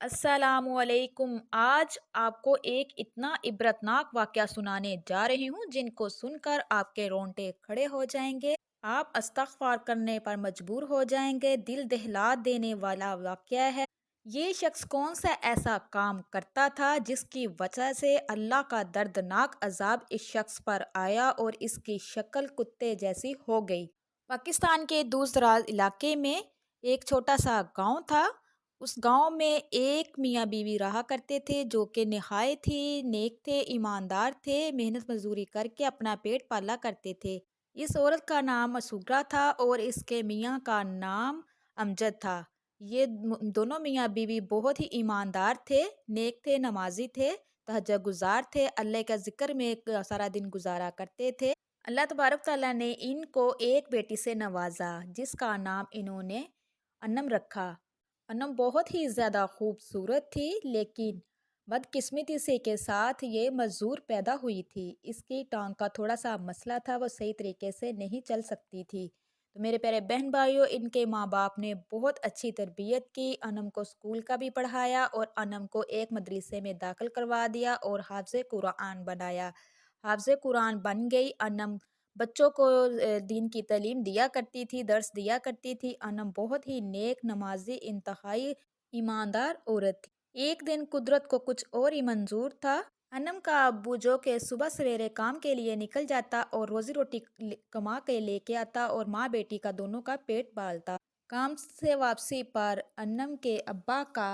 अस्सलाम वालेकुम। आज आपको एक इतना इबरतनाक वाक़या सुनाने जा रही हूँ जिनको सुनकर आपके रोंगटे खड़े हो जाएंगे। आप इस्तग़फ़ार करने पर मजबूर हो जाएंगे। दिल दहला देने वाला वाक़या है। ये शख्स कौन सा ऐसा काम करता था जिसकी वजह से अल्लाह का दर्दनाक अज़ाब इस शख्स पर आया और इसकी शक्ल कुत्ते जैसी हो गई। पाकिस्तान के दूर-दराज इलाके में एक छोटा-सा गाँव था। उस गाँव में एक मियाँ बीवी रहा करते थे जो कि निहायत ही नेक थे, ईमानदार थे, मेहनत मज़दूरी करके अपना पेट पाला करते थे। इस औरत का नाम मसूरा था और इसके मियाँ का नाम अमजद था। ये दोनों मियाँ बीवी बहुत ही ईमानदार थे, नेक थे, नमाज़ी थे, तहज्जुद गुज़ार थे, अल्लाह का ज़िक्र में सारा दिन गुज़ारा करते थे। अल्लाह तबारक तआला ने इनको एक बेटी से नवाजा जिसका नाम इन्होंने अनम रखा। अनम बहुत ही ज़्यादा खूबसूरत थी लेकिन बदकिस्मती से के साथ ये मजदूर पैदा हुई थी। इसकी टांग का थोड़ा सा मसला था, वो सही तरीके से नहीं चल सकती थी। तो मेरे प्यारे बहन भाइयों, इनके माँ बाप ने बहुत अच्छी तरबियत की, अनम को स्कूल का भी पढ़ाया और अनम को एक मदरसे में दाखिल करवा दिया और हाफ़िज़ कुरान बनाया। हाफ़िज़ कुरान बन गई अनम। बच्चों को दीन की तालीम दिया करती थी, दर्स दिया करती थी। अनम बहुत ही नेक, नमाज़ी, इंतहाई ईमानदार औरत थी। एक दिन कुदरत को कुछ और ही मंज़ूर था। अनम का अब्बू जो कि सुबह सवेरे काम के लिए निकल जाता और रोज़ी रोटी कमा के लेके आता और माँ बेटी का दोनों का पेट पालता। काम से वापसी पर अनम के अब्बा का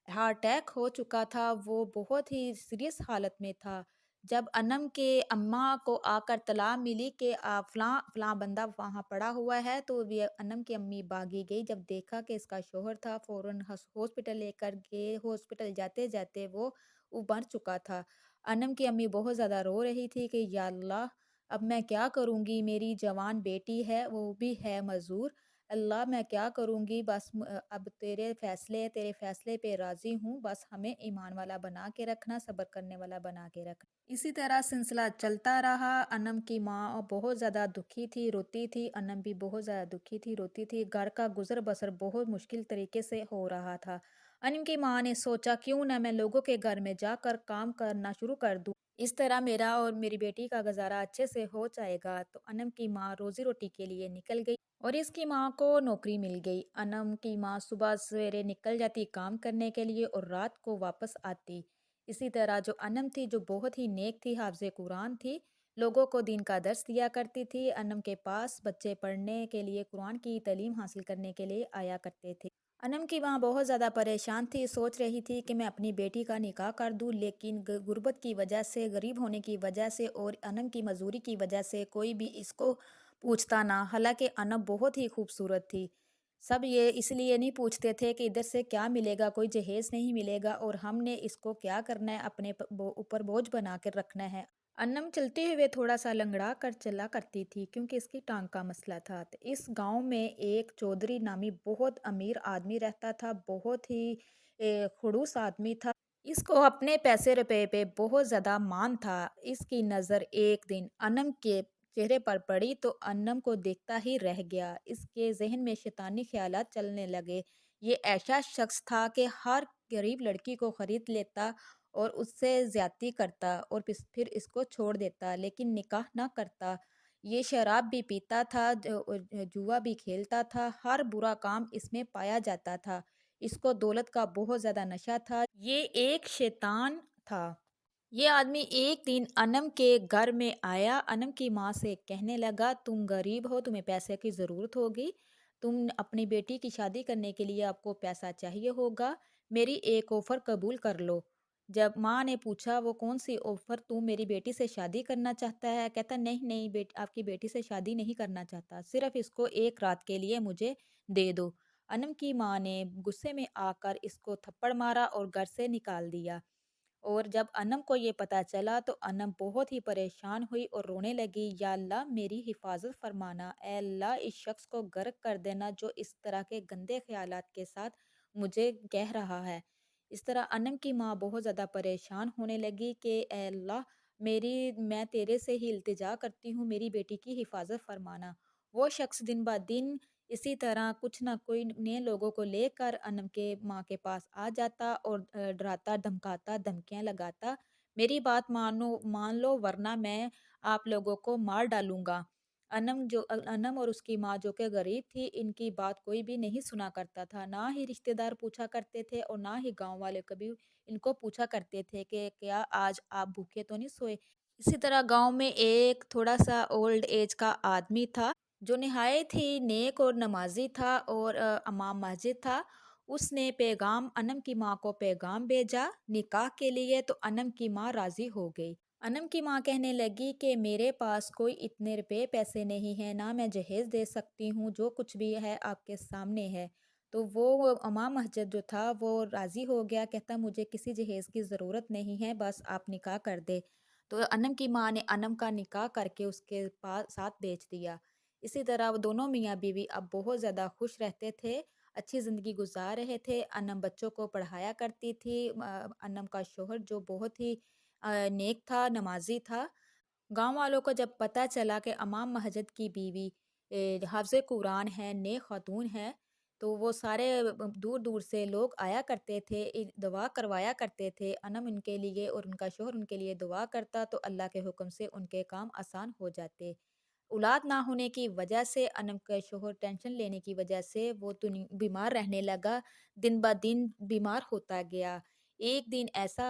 हार्ट अटैक हो चुका था। वो बहुत ही सीरियस हालत में था। जब अनम के अम्मा को आकर तला मिली कि फ़लाँ फ़लाँ बंदा वहाँ पड़ा हुआ है, तो ये अनम की अम्मी भागी गई। जब देखा कि इसका शौहर था, फ़ौरन हॉस्पिटल लेकर गए। हॉस्पिटल जाते-जाते वो मर चुका था। अनम की अम्मी बहुत ज़्यादा रो रही थी कि या अल्लाह! अब मैं क्या करूँगी? मेरी जवान बेटी है, वो भी है मज़दूर। अल्लाह मैं क्या करूँगी? बस अब तेरे फ़ैसले पे राज़ी हूँ। बस हमें ईमान वाला बना के रखना, सब्र करने वाला बना के रखना। इसी तरह सिलसिला चलता रहा। अनम की माँ बहुत ज़्यादा दुखी थी, रोती थी। अनम भी बहुत ज़्यादा दुखी थी, रोती थी। घर का गुज़र-बसर बहुत मुश्किल तरीके से हो रहा था। अनम की माँ ने सोचा क्यों ना मैं लोगों के घर में जाकर काम करना शुरू कर दूँ। इस तरह मेरा और मेरी बेटी का गुज़ारा अच्छे से हो जाएगा। तो अनम की माँ रोज़ी-रोटी के लिए निकल गई और इसकी माँ को नौकरी मिल गई। अनम की माँ सुबह सवेरे निकल जाती काम करने के लिए और रात को वापस आती। इसी तरह जो अनम थी, जो बहुत ही नेक थी, हाफ़िज़ कुरान थी, लोगों को दीन का दर्स दिया करती थी। अनम के पास बच्चे पढ़ने के लिए, कुरान की तालीम हासिल करने के लिए आया करते थे। अनम की माँ बहुत ज़्यादा परेशान थी, सोच रही थी कि मैं अपनी बेटी का निकाह कर दूँ, लेकिन गुर्बत की वजह से, गरीब होने की वजह से और अनम की मजदूरी की वजह से कोई भी इसको पूछता ना। हालांकि अनम बहुत ही खूबसूरत थी। सब ये इसलिए नहीं पूछते थे कि इधर से क्या मिलेगा, कोई जहेज़ नहीं मिलेगा और हमने इसको क्या करना है, अपने ऊपर बोझ बना कर रखना है। अनम चलते हुए थोड़ा-सा लंगड़ा कर चला करती थी क्योंकि इसकी टाँग का मसला था। तो इस गाँव में एक चौधरी नामी बहुत अमीर आदमी रहता था, बहुत ही खड़ूस आदमी था। इसको अपने पैसे रुपए पे बहुत ज़्यादा मान था। इसकी नज़र एक दिन अनम के चेहरे पर पड़ी तो अनम को देखता ही रह गया। इसके ज़हन में शैतानी ख़्यालात चलने लगे। ये ऐसा शख़्स था कि हर गरीब लड़की को ख़रीद लेता और उससे ज़्यादती करता और फिर इसको छोड़ देता, लेकिन निकाह ना करता। ये शराब भी पीता था, जुआ भी खेलता था, हर बुरा काम इसमें पाया जाता था। इसको दौलत का बहुत ज़्यादा नशा था। ये एक शैतान था। ये आदमी एक दिन अनम के घर में आया। अनम की माँ से कहने लगा, तुम गरीब हो, तुम्हें पैसे की ज़रूरत होगी, तुम अपनी बेटी की शादी करने के लिए आपको पैसा चाहिए होगा, मेरी एक ऑफ़र कबूल कर लो। जब माँ ने पूछा वो कौन सी ऑफ़र, तू मेरी बेटी से शादी करना चाहता है? कहता नहीं नहीं आपकी बेटी से शादी नहीं करना चाहता, सिर्फ इसको एक रात के लिए मुझे दे दो। अनम की माँ ने गुस्से में आकर इसको थप्पड़ मारा और घर से निकाल दिया। और जब अनम को ये पता चला तो अनम बहुत ही परेशान हुई और रोने लगी, या अल्लाह मेरी हिफाजत फरमाना, ए अल्लाह इस शख्स को गर्क कर देना जो इस तरह के गंदे ख्यालात के साथ मुझे कह रहा है। इस तरह अनम की माँ बहुत ज़्यादा परेशान होने लगी कि ए अल्लाह मैं तेरे से ही इल्तिजा करती हूँ, मेरी बेटी की हिफाजत फरमाना। वो शख्स दिन ब दिन इसी तरह कुछ ना कोई नए लोगों को लेकर अनम के माँ के पास आ जाता और डराता, धमकाता, धमकियाँ लगाता, मेरी बात मान लो वरना मैं आप लोगों को मार डालूँगा। अनम और उसकी माँ जो कि गरीब थी, इनकी बात कोई भी नहीं सुना करता था। ना ही रिश्तेदार पूछा करते थे और ना ही गाँव वाले कभी इनको पूछा करते थे कि क्या आज आप भूखे तो नहीं सोए? इसी तरह गाँव में एक थोड़ा-सा ओल्ड एज का आदमी था, जो निहायत ही नेक और नमाज़ी था और इमाम मस्जिद था। उसने पैगाम अनम की माँ को पैगाम भेजा निकाह के लिए, तो अनम की माँ राज़ी हो गई। अनम की माँ कहने लगी कि मेरे पास कोई इतने रुपए पैसे नहीं हैं, ना मैं जहेज़ दे सकती हूँ, जो कुछ भी है आपके सामने है। तो वो इमाम मस्जिद जो था वो राज़ी हो गया, कहता मुझे किसी जहेज़ की ज़रूरत नहीं है, बस आप निकाह कर दें। तो अनम की माँ ने अनम का निकाह करके उसके पास साथ भेज दिया। इसी तरह वो दोनों मियाँ-बीवी अब बहुत ज़्यादा खुश रहते थे, अच्छी ज़िंदगी गुज़ार रहे थे। अनम बच्चों को पढ़ाया करती थी। अनम का शौहर जो बहुत ही नेक था, नमाज़ी था। गाँव वालों को जब पता चला कि इमाम मस्जिद की बीवी हाफ़िज़ कुरान है, नेक ख़ातून है, तो वो सारे दूर-दूर से लोग आया करते थे, दुआ करवाया करते थे। अनम उनके लिए और उनका शौहर उनके लिए दुआ करता, तो अल्लाह के हुक्म से उनके काम आसान हो जाते। औलाद ना होने की वजह से अनम का शौहर टेंशन लेने की वजह से वो बीमार रहने लगा, दिन ब दिन बीमार होता गया। एक दिन ऐसा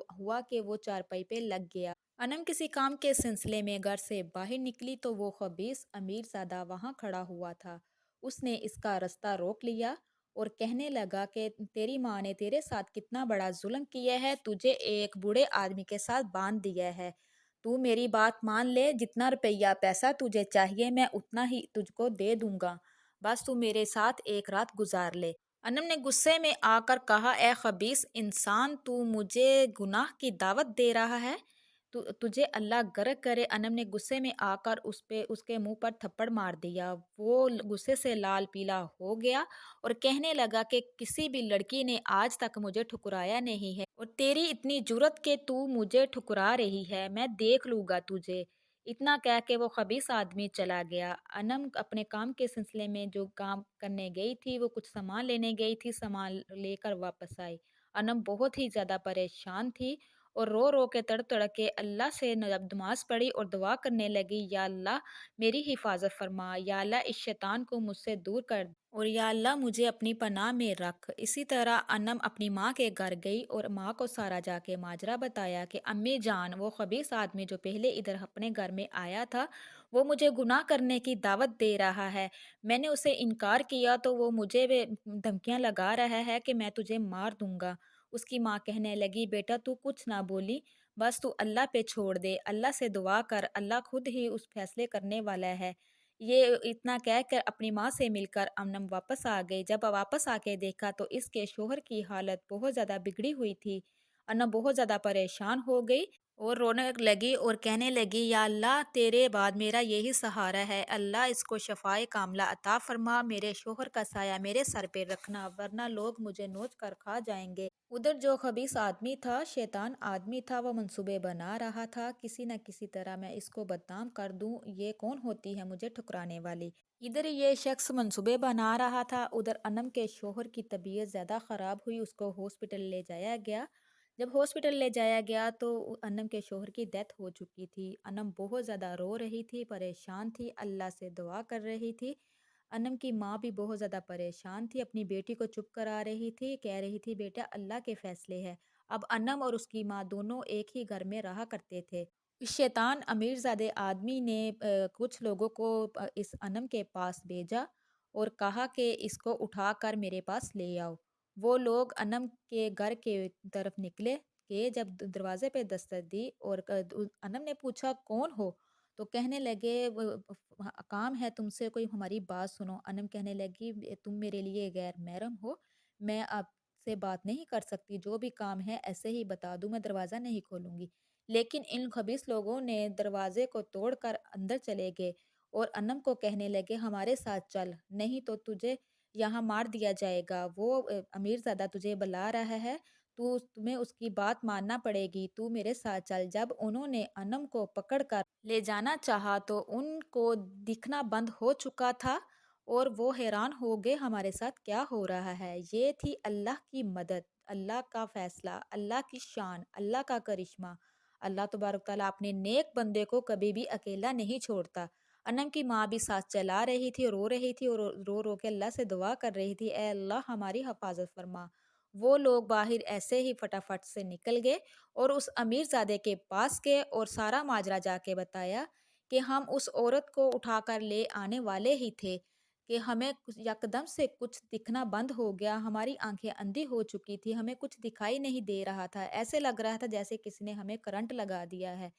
हुआ कि वो चारपाई पे लग गया। अनम किसी काम के सिलसिले में घर से बाहर निकली तो वो खबीस अमीरजादा वहां खड़ा हुआ था। उसने इसका रास्ता रोक लिया और कहने लगा कि तेरी माँ ने तेरे साथ कितना बड़ा जुल्म किया है, तुझे एक बूढ़े आदमी के साथ बांध दिया है। तू मेरी बात मान ले, जितना रुपया पैसा तुझे चाहिए मैं उतना ही तुझको दे दूंगा, बस तू मेरे साथ एक रात गुजार ले। अनम ने गुस्से में आकर कहा, ए खबीस इंसान, तू मुझे गुनाह की दावत दे रहा है। तुझे अल्लाह गर्क करे। अनम ने गुस्से में आकर उसके मुंह पर थप्पड़ मार दिया। वो गुस्से से लाल पीला हो गया और कहने लगा कि किसी भी लड़की ने आज तक मुझे ठुकराया नहीं है और तेरी इतनी जुर्रत कि तू मुझे ठुकरा रही है, मैं देख लूंगा तुझे। इतना कह के वो खबीस आदमी चला गया। अनम अपने काम के सिलसिले में जो काम करने गई थी, वो कुछ सामान लेने गई थी, सामान लेकर वापस आई। अनम बहुत ही ज्यादा परेशान थी और रो रो के तड़ के अल्लाह से नमाज पढ़ी और दुआ करने लगी, या अल्लाह मेरी हिफाजत फरमा, या अल्लाह इस शैतान को मुझसे दूर कर और या अल्लाह मुझे अपनी पनाह में रख। इसी तरह अनम अपनी माँ के घर गई और माँ को सारा जाके माजरा बताया कि अम्मी जान, वो खबीस आदमी जो पहले इधर अपने घर में आया था, वो मुझे गुनाह करने की दावत दे रहा है। मैंने उसे इनकार किया तो वो मुझे धमकियां लगा रहा है कि मैं तुझे मार दूंगा। उसकी माँ कहने लगी, बेटा तू कुछ ना बोली, बस तू अल्लाह पे छोड़ दे, अल्लाह से दुआ कर, अल्लाह खुद ही उस फैसले करने वाला है। ये इतना कहकर अपनी माँ से मिलकर अमनम वापस आ गई। जब वापस आके देखा तो इसके शोहर की हालत बहुत ज़्यादा बिगड़ी हुई थी। अनम बहुत ज़्यादा परेशान हो गई और रोने लगी और कहने लगी, या अल्लाह तेरे बाद मेरा यही सहारा है, अल्लाह इसको शफाए कामला अता फरमा, मेरे शोहर का साया मेरे सर पे रखना, वरना लोग मुझे नोच कर खा जाएंगे। उधर जो खबीस आदमी था, शैतान आदमी था, वो मंसूबे बना रहा था, किसी न किसी तरह मैं इसको बदनाम कर दूं, ये कौन होती है मुझे ठुकराने वाली। इधर ये शख्स मंसूबे बना रहा था, उधर अनम के शोहर की तबीयत ज़्यादा ख़राब हुई, उसको हॉस्पिटल ले जाया गया। जब हॉस्पिटल ले जाया गया तो अनम के शोहर की डेथ हो चुकी थी। अनम बहुत ज़्यादा रो रही थी, परेशान थी, अल्लाह से दुआ कर रही थी। अनम की माँ भी बहुत ज़्यादा परेशान थी, अपनी बेटी को चुप करा रही थी, कह रही थी बेटा अल्लाह के फैसले हैं। अब अनम और उसकी माँ दोनों एक ही घर में रहा करते थे। इस शैतान अमीरजादे आदमी ने कुछ लोगों को इस अनम के पास भेजा और कहा कि इसको उठाकर मेरे पास ले आओ। वो लोग अनम के घर के तरफ निकले कि जब दरवाजे पे दस्तक दी और अनम ने पूछा कौन हो, तो कहने लगे काम है तुमसे, कोई हमारी बात सुनो। अनम कहने लगी, तुम मेरे लिए गैर महरम हो, मैं आपसे बात नहीं कर सकती, जो भी काम है ऐसे ही बता दूं, मैं दरवाज़ा नहीं खोलूंगी। लेकिन इन खबीस लोगों ने दरवाजे को तोड़कर अंदर चले गए और अनम को कहने लगे, हमारे साथ चल, नहीं तो तुझे यहाँ मार दिया जाएगा। वो अमीरजादा तुझे बुला रहा है, तुम्हें उसकी बात मानना पड़ेगी, तू मेरे साथ चल। जब उन्होंने अनम को पकड़कर ले जाना चाहा तो उनको दिखना बंद हो चुका था اور وہ حیران ہو گئے ہمارے ساتھ کیا ہو رہا ہے۔ یہ تھی اللہ کی مدد، اللہ کا فیصلہ، اللہ کی شان، اللہ کا کرشمہ۔ اللہ تبارک تعالیٰ اپنے نیک بندے کو کبھی بھی اکیلا نہیں چھوڑتا۔ انم کی ماں بھی ساتھ چلا رہی تھی، رو رہی تھی اور رو رو کے اللہ سے دعا کر رہی تھی، اے اللہ ہماری حفاظت فرما۔ وہ لوگ باہر ایسے ہی فٹافٹ سے نکل گئے اور اس امیر زادے کے پاس گئے اور سارا ماجرا جا کے بتایا کہ ہم اس عورت کو اٹھا کر لے آنے والے ہی تھے کہ ہمیں یکدم سے کچھ دکھنا بند ہو گیا، ہماری آنکھیں اندھی ہو چکی تھی، ہمیں کچھ دکھائی نہیں دے رہا تھا، ایسے لگ رہا تھا جیسے کسی نے ہمیں کرنٹ لگا دیا ہے۔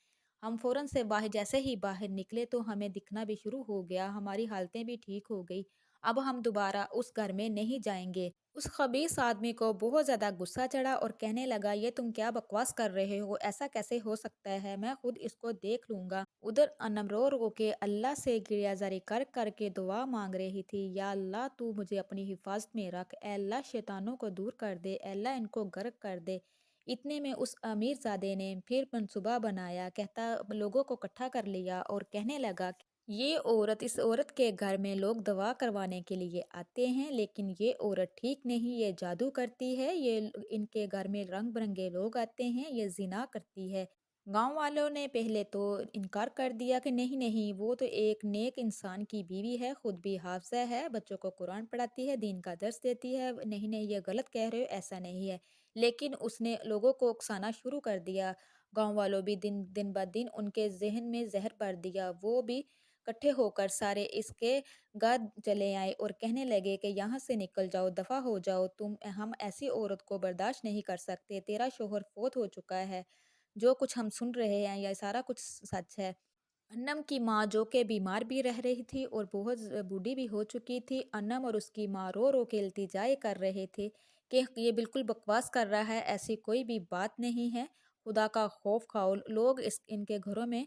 ہم فوراً سے باہر جیسے ہی باہر نکلے تو ہمیں دکھنا بھی شروع ہو گیا، ہماری حالتیں بھی ٹھیک ہو گئی، اب ہم دوبارہ اس گھر میں نہیں جائیں گے۔ اس خبیث آدمی کو بہت زیادہ غصہ چڑھا اور کہنے لگا، یہ تم کیا بکواس کر رہے ہو، ایسا کیسے ہو سکتا ہے، میں خود اس کو دیکھ لوں گا۔ ادھر انم رو رو کے اللہ سے گریہ زاری کر کر کے دعا مانگ رہی تھی، یا اللہ تو مجھے اپنی حفاظت میں رکھ، اے اللہ شیطانوں کو دور کر دے، اے اللہ ان کو غرق کر دے۔ اتنے میں اس امیر زادے نے پھر منصوبہ بنایا، کہتا لوگوں کو اکٹھا کر لیا اور کہنے لگا کہ اس عورت کے گھر میں لوگ دوا کروانے کے لیے آتے ہیں، لیکن یہ عورت ٹھیک نہیں، یہ جادو کرتی ہے، یہ ان کے گھر میں رنگ برنگے لوگ آتے ہیں، یہ زنا کرتی ہے۔ گاؤں والوں نے پہلے تو انکار کر دیا کہ نہیں نہیں، وہ تو ایک نیک انسان کی بیوی ہے، خود بھی حافظہ ہے، بچوں کو قرآن پڑھاتی ہے، دین کا درس دیتی ہے، نہیں نہیں یہ غلط کہہ رہے ہو، ایسا نہیں ہے۔ لیکن اس نے لوگوں کو اکسانا شروع کر دیا، گاؤں والوں بھی دن بہ دن ان کے ذہن میں زہر بھر دیا، وہ بھی اکٹھے ہو کر سارے اس کے گھر چلے آئے اور کہنے لگے کہ یہاں سے نکل جاؤ، دفع ہو جاؤ، ہم ایسی عورت کو برداشت نہیں کر سکتے، تیرا شوہر فوت ہو چکا ہے، جو کچھ ہم سن رہے ہیں یہ سارا کچھ سچ ہے۔ انم کی ماں جو کہ بیمار بھی رہ رہی تھی اور بہت بوڑھی بھی ہو چکی تھی، انم اور اس کی ماں رو رو کے التجائے کر رہے تھے کہ یہ بالکل بکواس کر رہا ہے، ایسی کوئی بھی بات نہیں ہے، خدا کا خوف کھاؤ۔ لوگ ان کے گھروں میں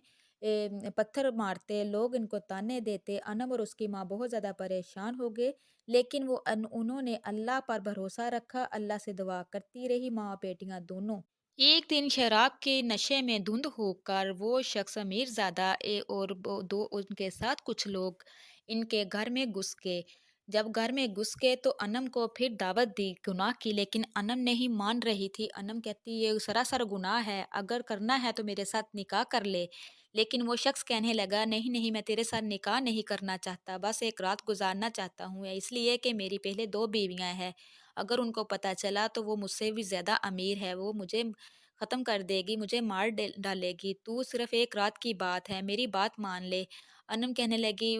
پتھر مارتے، لوگ ان کو تانے دیتے۔ انم اور اس کی ماں بہت زیادہ پریشان ہو گئے، لیکن انہوں نے اللہ پر بھروسہ رکھا، اللہ سے دعا کرتی رہی، ماں بیٹیاں دونوں۔ ایک دن شراب کے نشے میں دھند ہو کر وہ شخص امیر زادہ اور دو ان کے ساتھ کچھ لوگ ان کے گھر میں گھس گئے۔ جب گھر میں گھس گئے تو انم کو پھر دعوت دی گناہ کی، لیکن انم نہیں مان رہی تھی۔ انم کہتی یہ سراسر گناہ ہے، اگر کرنا ہے تو میرے ساتھ نکاح کر لے۔ لیکن وہ شخص کہنے لگا، نہیں نہیں میں تیرے ساتھ نکاح نہیں کرنا چاہتا، بس ایک رات گزارنا چاہتا ہوں، اس لیے کہ میری پہلے 2 بیویاں ہیں، اگر ان کو پتہ چلا تو وہ مجھ سے بھی زیادہ امیر ہے، وہ مجھے ختم کر دے گی، مجھے مار ڈالے گی، تو صرف ایک رات کی بات ہے، میری بات مان لے۔ انم کہنے لگی،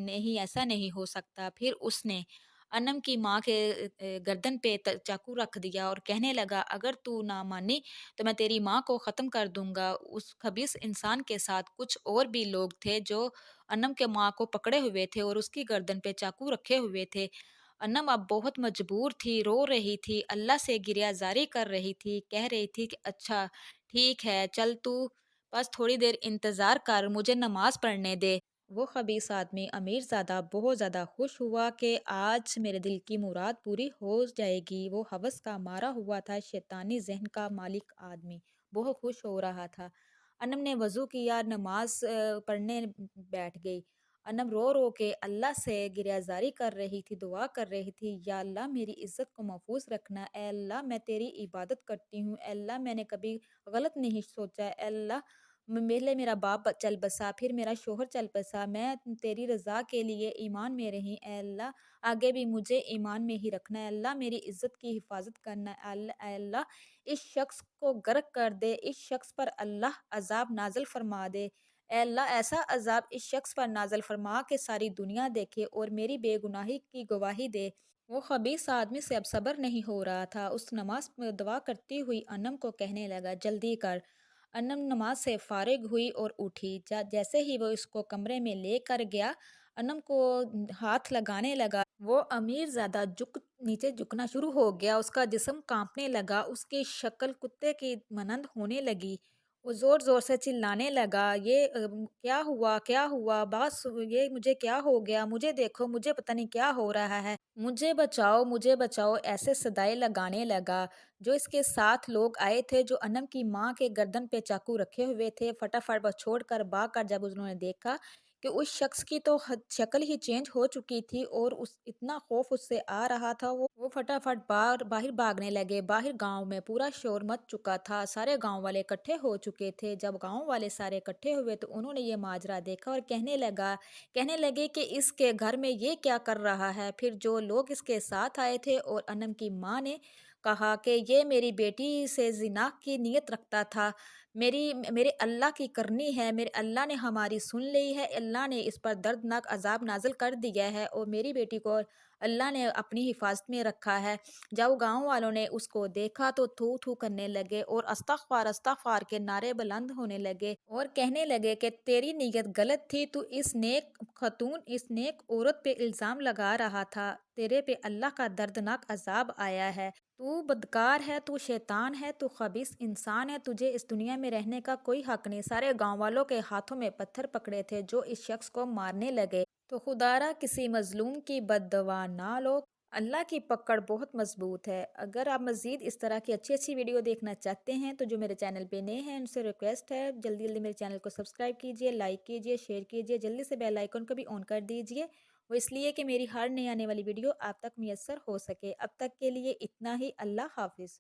نہیں ایسا نہیں ہو سکتا۔ پھر اس نے انم کی ماں کے گردن پہ چاقو رکھ دیا اور کہنے لگا، اگر تو نہ مانی تو میں تیری ماں کو ختم کر دوں گا۔ اس خبیث انسان کے ساتھ کچھ اور بھی لوگ تھے جو انم کے ماں کو پکڑے ہوئے تھے اور اس کی گردن پہ چاقو رکھے ہوئے تھے۔ انم اب بہت مجبور تھی، رو رہی تھی، اللہ سے گریہ زاری کر رہی تھی، کہہ رہی تھی کہ اچھا ٹھیک ہے، چل تو بس تھوڑی دیر انتظار کر، مجھے نماز پڑھنے دے۔ وہ خبیث آدمی امیر زادہ بہت زیادہ خوش ہوا کہ آج میرے دل کی مراد پوری ہو جائے گی۔ وہ ہوس کا مارا ہوا تھا، شیطانی ذہن کا مالک آدمی بہت خوش ہو رہا تھا۔ انم نے وضو کیا، نماز پڑھنے بیٹھ گئی۔ انم رو رو کے اللہ سے گریہ زاری کر رہی تھی، دعا کر رہی تھی، یا اللہ میری عزت کو محفوظ رکھنا، اے اللہ میں تیری عبادت کرتی ہوں، اے اللہ میں نے کبھی غلط نہیں سوچا، اے اللہ پہلے میرا باپ چل بسا، پھر میرا شوہر چل بسا، میں تیری رضا کے لیے ایمان میں رہی، اے اللہ آگے بھی مجھے ایمان میں ہی رکھنا، اے اللہ میری عزت کی حفاظت کرنا، اے اللہ اس شخص کو غرق کر دے، اس شخص پر اللہ عذاب نازل فرما دے، اے اللہ ایسا عذاب اس شخص پر نازل فرما کہ ساری دنیا دیکھے اور میری بے گناہی کی گواہی دے۔ وہ خبیث آدمی سے اب صبر نہیں ہو رہا تھا، اس نماز میں دعا کرتی ہوئی انم کو کہنے لگا، جلدی کر۔ انم نماز سے فارغ ہوئی اور اٹھی، جیسے ہی وہ اس کو کمرے میں لے کر گیا، انم کو ہاتھ لگانے لگا، وہ امیر زیادہ نیچے جھکنا شروع ہو گیا، اس کا جسم کانپنے لگا، اس کی شکل کتے کی مانند ہونے لگی، وہ زور زور سے چلانے لگا، یہ کیا ہوا کیا ہوا، بس یہ مجھے کیا ہو گیا، مجھے دیکھو، مجھے پتہ نہیں کیا ہو رہا ہے، مجھے بچاؤ، ایسے صدائیں لگانے لگا۔ جو اس کے ساتھ لوگ آئے تھے، جو انم کی ماں کے گردن پہ چاقو رکھے ہوئے تھے، فٹافٹ وہ چھوڑ کر بھاگ کر جب انہوں نے دیکھا کہ اس شخص کی تو شکل ہی چینج ہو چکی تھی اور اتنا خوف اس سے آ رہا تھا، وہ فٹافٹ باہر بھاگنے لگے۔ باہر گاؤں میں پورا شور مچ چکا تھا، سارے گاؤں والے اکٹھے ہو چکے تھے۔ جب گاؤں والے سارے اکٹھے ہوئے تو انہوں نے یہ ماجرا دیکھا اور کہنے لگے کہ اس کے گھر میں یہ کیا کر رہا ہے۔ پھر جو لوگ اس کے ساتھ آئے تھے اور انم کی ماں نے کہا کہ یہ میری بیٹی سے زنا کی نیت رکھتا تھا، میرے اللہ کی کرنی ہے، میرے اللہ نے ہماری سن لی ہے، اللہ نے اس پر دردناک عذاب نازل کر دیا ہے اور میری بیٹی کو اللہ نے اپنی حفاظت میں رکھا ہے۔ جب گاؤں والوں نے اس کو دیکھا تو تھو تھو کرنے لگے اور استغفار استغفار کے نعرے بلند ہونے لگے اور کہنے لگے کہ تیری نیت غلط تھی، تو اس نیک خاتون، اس نیک عورت پہ الزام لگا رہا تھا، تیرے پہ اللہ کا دردناک عذاب آیا ہے، تو بدکار ہے، تو شیطان ہے، تو خبیث انسان ہے، تجھے اس دنیا میں رہنے کا کوئی حق نہیں۔ سارے گاؤں والوں کے ہاتھوں میں پتھر پکڑے تھے جو اس شخص کو مارنے لگے۔ تو خدا را کسی مظلوم کی بد دعا نہ لو، اللہ کی پکڑ بہت مضبوط ہے۔ اگر آپ مزید اس طرح کی اچھی اچھی ویڈیو دیکھنا چاہتے ہیں تو جو میرے چینل پہ نئے ہیں ان سے ریکویسٹ ہے جلدی جلدی میرے چینل کو سبسکرائب کیجئے، لائک کیجئے، شیئر کیجئے، جلدی سے بیل آئیکن کو بھی آن کر دیجئے، وہ اس لیے کہ میری ہر نئی آنے والی ویڈیو آپ تک میسر ہو سکے۔ اب تک کے لیے اتنا ہی، اللہ حافظ۔